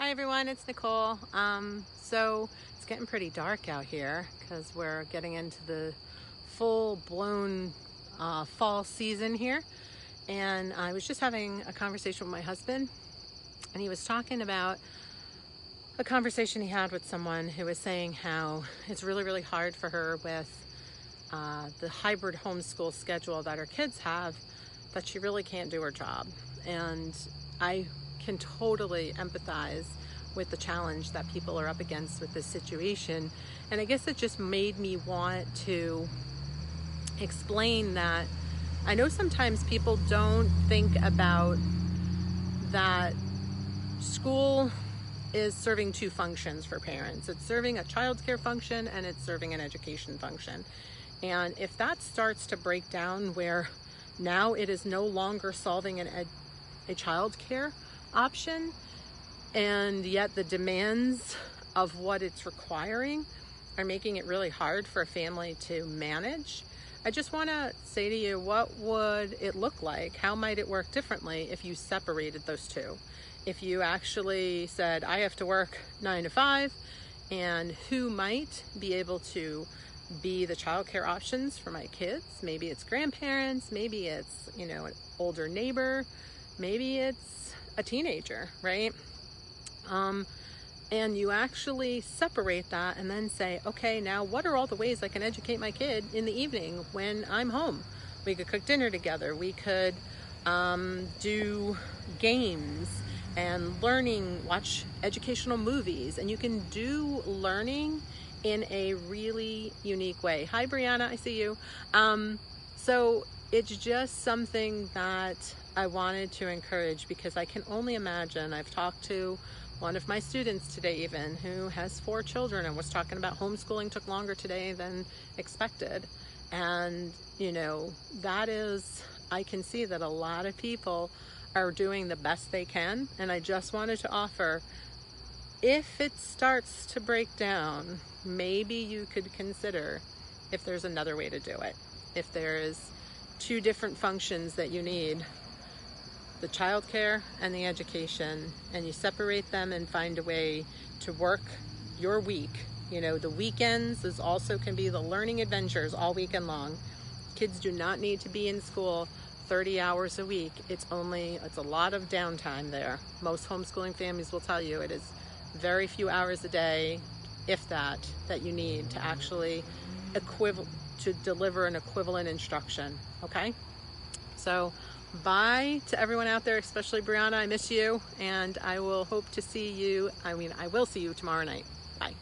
Hi everyone, it's Nicole. So it's getting pretty dark out here because we're getting into the full-blown fall season here. And I was just having a conversation with my husband, and he was talking about a conversation he had with someone who was saying how it's really hard for her with the hybrid homeschool schedule that her kids have, that she really can't do her job. And I can totally empathize with the challenge that people are up against with this situation. And I guess it just made me want to explain that I know sometimes people don't think about that school is serving two functions for parents. It's serving a childcare function and it's serving an education function. And if that starts to break down where now it is no longer solving a childcare option, and yet the demands of what it's requiring are making it really hard for a family to manage, I just want to say to you, what would it look like? How might it work differently if you separated those two? If you actually said, I have to work 9 to 5, and who might be able to be the childcare options for my kids? Maybe it's grandparents, maybe it's, an older neighbor, maybe it's a teenager, right? And you actually separate that and then say, okay, now what are all the ways I can educate my kid in the evening when I'm home? We could cook dinner together. We could do games and watch educational movies, and you can do learning in a really unique way. Hi, Brianna, I see you. So it's just something that I wanted to encourage, because I can only imagine, I've talked to one of my students today even who has 4 children and was talking about homeschooling took longer today than expected. And I can see that a lot of people are doing the best they can. And I just wanted to offer, if it starts to break down, maybe you could consider if there's another way to do it. If there's 2 different functions that you need, the childcare and the education, and you separate them and find a way to work your week. The weekends can be the learning adventures all weekend long. Kids do not need to be in school 30 hours a week. It's a lot of downtime there. Most homeschooling families will tell you it is very few hours a day, if that you need to actually to deliver an equivalent instruction. Okay? So bye to everyone out there, especially Brianna. I miss you, and I will see you tomorrow night. Bye.